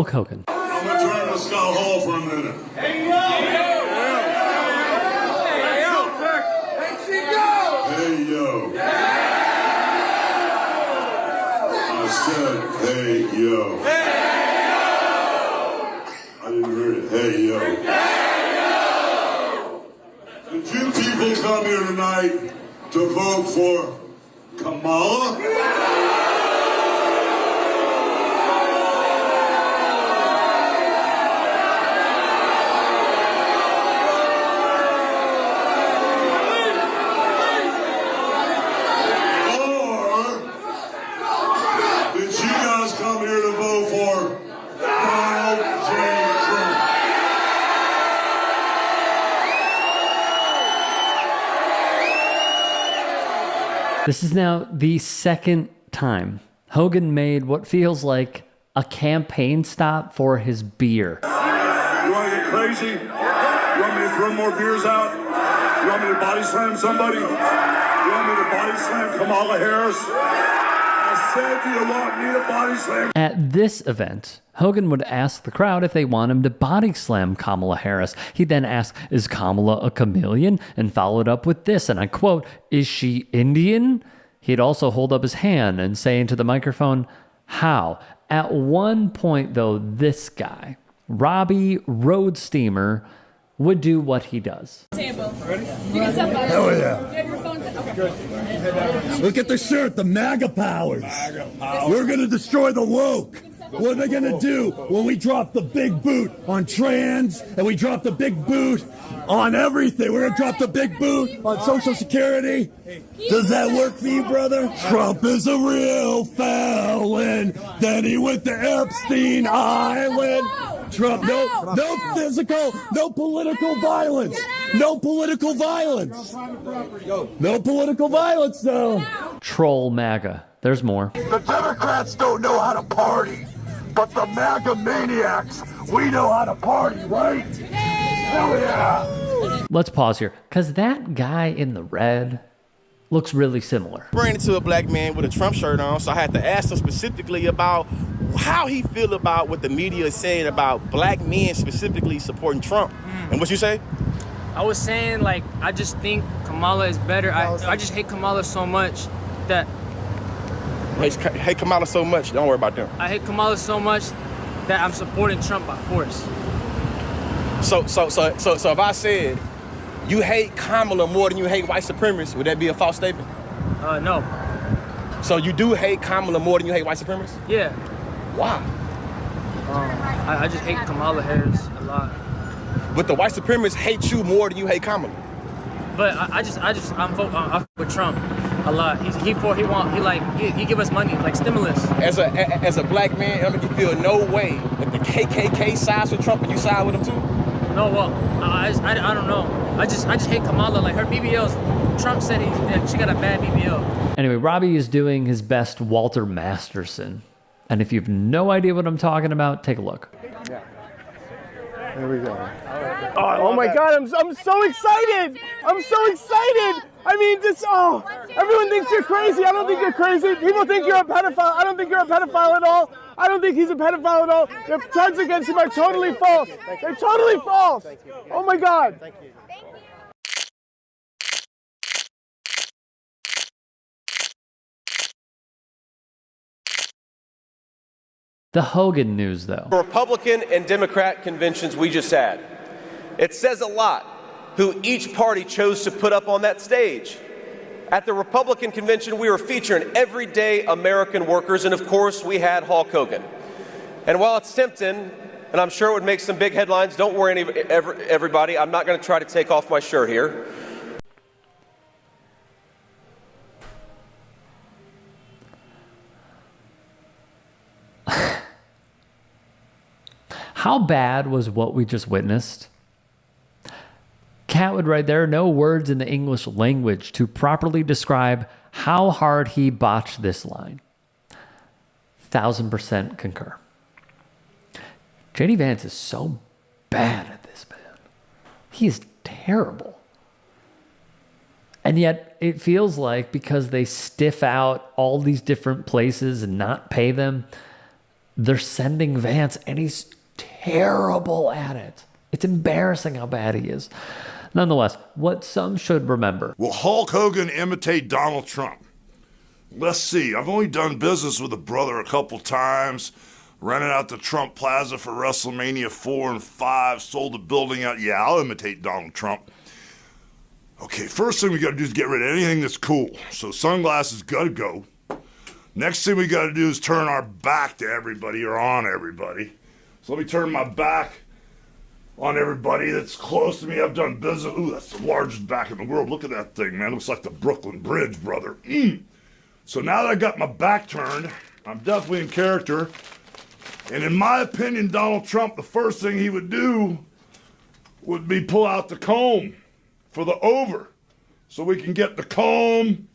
Hulk Hogan. I'm going to turn to Scott Hall for a minute. Hey, yo! Hey, yo! Hey, yo. I said, hey, yo. I didn't hear it. Hey, yo. Did you people come here tonight to vote for Kamala? Come here to vote for Donald J. Trump. This is now the second time Hogan made what feels like a campaign stop for his beer. You want to get crazy? You want me to throw more beers out? You want me to body slam somebody? You want me to body slam Kamala Harris? Said you want me to body slam. At this event, Hogan would ask the crowd if they want him to body slam Kamala Harris. He then asked, is Kamala a chameleon? And followed up with this, and I quote, is she Indian? He'd also hold up his hand and say into the microphone, how? At one point, though, this guy, Robbie Road Steamer, would do what he does. Table. Ready? You can step up. Oh, yeah. You have your phone. Okay. Look at the shirt, the MAGA powers. We're going to destroy the woke. What are they going to do when we drop the big boot on trans and we drop the big boot on everything? We're going to drop the big boot on Social Security. Does that work for you, brother? Trump is a real felon. Then he went to Epstein Island. Trump, no physical, no political violence. No political violence. No political violence, though. Troll MAGA. There's more. The Democrats don't know how to party, but the MAGA maniacs, we know how to party, right? Hell yeah. Let's pause here, because that guy in the red looks really similar. Ran into a black man with a Trump shirt on, so I had to ask him specifically about how he feel about what the media is saying about black men specifically supporting Trump. And what you say? I was saying, like, I just think Kamala is better. I just hate Kamala so much that... Hate Kamala so much, don't worry about them. I hate Kamala so much that I'm supporting Trump by force. So if I said, you hate Kamala more than you hate white supremacists, would that be a false statement? No. So you do hate Kamala more than you hate white supremacists? Yeah. Why? I just hate Kamala Harris a lot. But the white supremacists hate you more than you hate Kamala. But I'm with Trump a lot. He give us money, like stimulus. As a black man, I mean, you feel no way that the KKK sides with Trump and you side with him too? No, well, I don't know. I just hate Kamala. Like, her BBLs, Trump said she got a bad BBL. Anyway, Robbie is doing his best Walter Masterson. And if you have no idea what I'm talking about, take a look. Yeah. There we go. Oh my God, I'm so excited. I'm so excited. I mean, everyone thinks you're crazy. I don't think you're crazy. People think you're a pedophile. I don't think you're a pedophile at all. I don't think he's a pedophile at all. The charges against him are totally false. They're totally false. Oh my God. Thank you. The Hogan news, though. Republican and Democrat conventions we just had. It says a lot who each party chose to put up on that stage. At the Republican convention, we were featuring everyday American workers, and of course, we had Hulk Hogan. And while it's tempting, and I'm sure it would make some big headlines, don't worry, everybody, I'm not going to try to take off my shirt here. How bad was what we just witnessed? Cat would write, there are no words in the English language to properly describe how hard he botched this line. 1000% concur. JD Vance is so bad at this, man. He is terrible. And yet it feels like because they stiff out all these different places and not pay them, they're sending Vance, and he's terrible at it. It's embarrassing how bad he is. Nonetheless, what some should remember. Will Hulk Hogan imitate Donald Trump? Let's see. I've only done business with a brother a couple times. Rented out the Trump Plaza for WrestleMania 4 and 5. Sold the building out. Yeah, I'll imitate Donald Trump. Okay, first thing we got to do is get rid of anything that's cool. So sunglasses got to go. Next thing we got to do is turn our back to everybody or on everybody. So let me turn my back on everybody that's close to me. I've done business. Ooh, that's the largest back in the world. Look at that thing, man. Looks like the Brooklyn Bridge, brother. So now that I got my back turned, I'm definitely in character. And in my opinion, Donald Trump, the first thing he would do would be pull out the comb for the over. So we can get the comb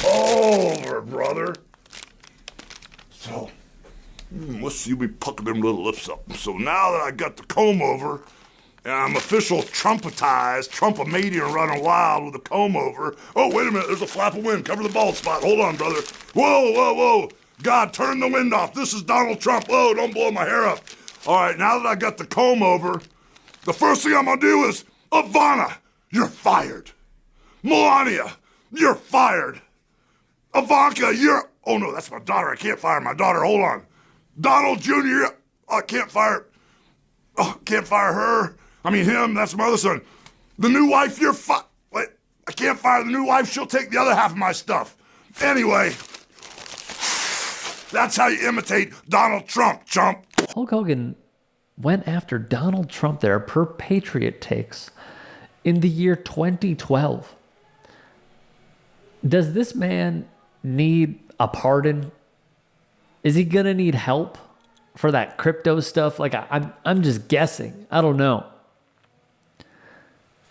over, brother. So, let's see me pucker them little lips up. So now that I got the comb over, and I'm official Trumpetized, Trump-a-median running wild with the comb over. Oh, wait a minute, there's a flap of wind. Cover the bald spot. Hold on, brother. Whoa, whoa, whoa. God, turn the wind off. This is Donald Trump. Whoa, don't blow my hair up. All right, now that I got the comb over, the first thing I'm going to do is, Ivana, you're fired. Melania, you're fired. Ivanka, you're... Oh, no, that's my daughter. I can't fire my daughter. Hold on. Donald Jr., I can't fire... Oh, can't fire her. I mean, him, that's my other son. The new wife, you're Wait, I can't fire the new wife. She'll take the other half of my stuff. Anyway, that's how you imitate Donald Trump, chump. Hulk Hogan went after Donald Trump there per Patriot Takes in the year 2012. Does this man need a pardon? Is he gonna need help for that crypto stuff? Like, I'm just guessing. I don't know.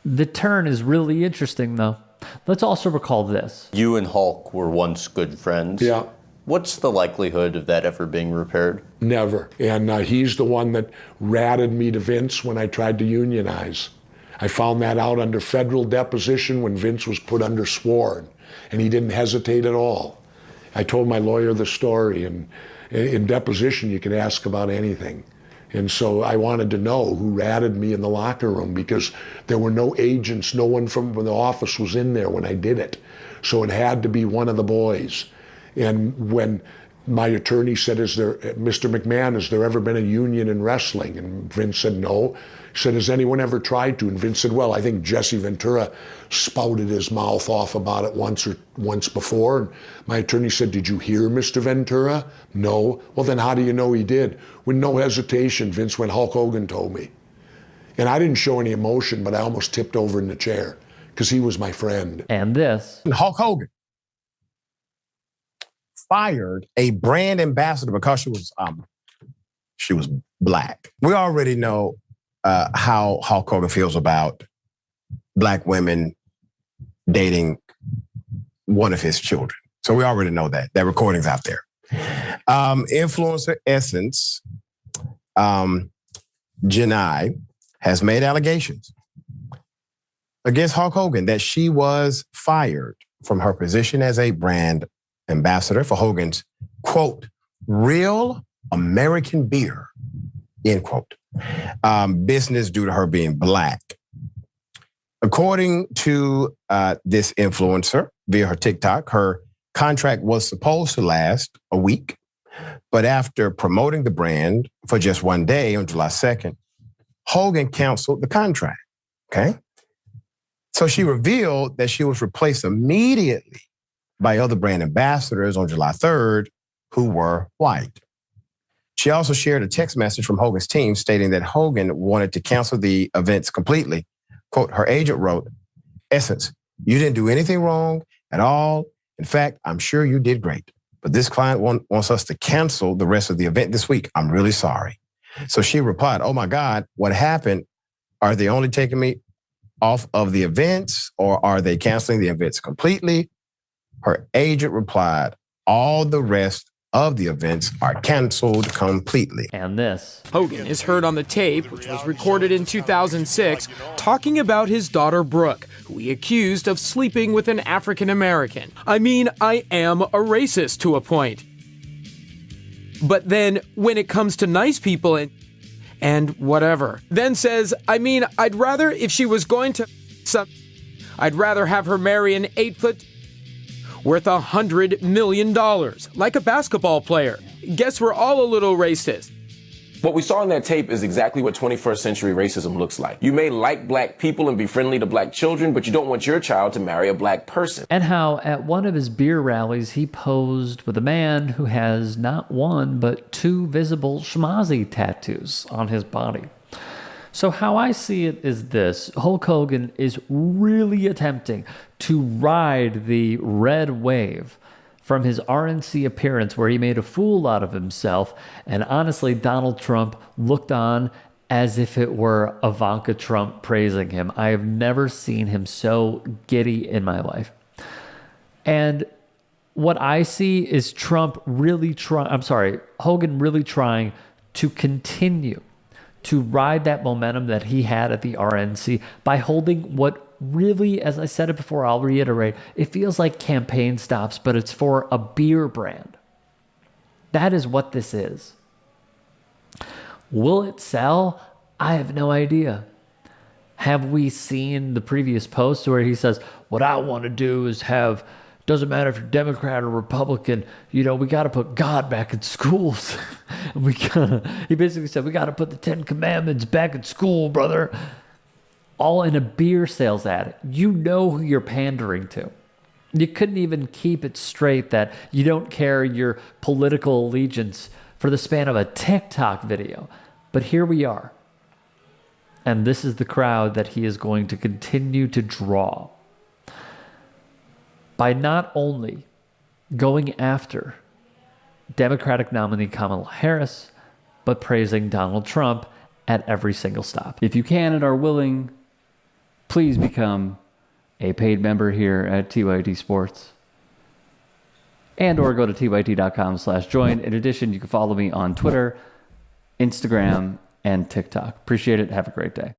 The turn is really interesting, though. Let's also recall this. You and Hulk were once good friends. Yeah. What's the likelihood of that ever being repaired? Never. And he's the one that ratted me to Vince when I tried to unionize. I found that out under federal deposition when Vince was put under sworn, and he didn't hesitate at all. I told my lawyer the story, and in deposition you can ask about anything. And so I wanted to know who ratted me in the locker room, because there were no agents, no one from the office was in there when I did it. So it had to be one of the boys. And when my attorney said, Mr. McMahon, has there ever been a union in wrestling? And Vince said, no. He said, has anyone ever tried to? And Vince said, well, I think Jesse Ventura spouted his mouth off about it once before. And my attorney said, did you hear Mr. Ventura? No. Well, then how do you know he did? With no hesitation, Vince went, Hulk Hogan told me. And I didn't show any emotion, but I almost tipped over in the chair because he was my friend. And this. Hulk Hogan fired a brand ambassador because she was black. We already know how Hulk Hogan feels about black women dating one of his children. So we already know that. That recording's out there. Influencer Essence, Janai, has made allegations against Hulk Hogan that she was fired from her position as a brand ambassador for Hogan's, quote, real American beer, end quote, business due to her being black. According to this influencer via her TikTok, her contract was supposed to last a week, but after promoting the brand for just one day on July 2nd, Hogan canceled the contract, okay? So she revealed that she was replaced immediately by other brand ambassadors on July 3rd who were white. She also shared a text message from Hogan's team stating that Hogan wanted to cancel the events completely. Quote, her agent wrote, Essence, you didn't do anything wrong at all. In fact, I'm sure you did great. But this client wants us to cancel the rest of the event this week. I'm really sorry. So she replied, oh my God, what happened? Are they only taking me off of the events, or are they canceling the events completely? Her agent replied, all the rest of the events are canceled completely. And this. Hogan is heard on the tape, which was recorded in 2006, talking about his daughter Brooke, who he accused of sleeping with an African American. I mean, I am a racist to a point. But then when it comes to nice people and whatever, then says, I mean, I'd rather, if she was going to I'd rather have her marry an 8-foot worth $100 million, like a basketball player. Guess we're all a little racist. What we saw in that tape is exactly what 21st century racism looks like. You may like black people and be friendly to black children, but you don't want your child to marry a black person. And how at one of his beer rallies, he posed with a man who has not one, but 2 visible schmozzy tattoos on his body. So how I see it is this: Hulk Hogan is really attempting to ride the red wave from his RNC appearance where he made a fool out of himself, and honestly, Donald Trump looked on as if it were Ivanka Trump praising him. I have never seen him so giddy in my life. And what I see is Hogan really trying to continue to ride that momentum that he had at the RNC by holding what really, as I said it before, I'll reiterate, it feels like campaign stops, but it's for a beer brand. That is what this is. Will it sell? I have no idea. Have we seen the previous post where he says, what I want to do is have, doesn't matter if you're Democrat or Republican, we got to put God back in schools. He basically said, we got to put the 10 Commandments back in school, brother. All in a beer sales ad. You know who you're pandering to. You couldn't even keep it straight that you don't care your political allegiance for the span of a TikTok video. But here we are. And this is the crowd that he is going to continue to draw by not only going after Democratic nominee Kamala Harris, but praising Donald Trump at every single stop. If you can and are willing, please become a paid member here at TYT Sports. And or go to tyt.com/join. In addition, you can follow me on Twitter, Instagram, and TikTok. Appreciate it. Have a great day.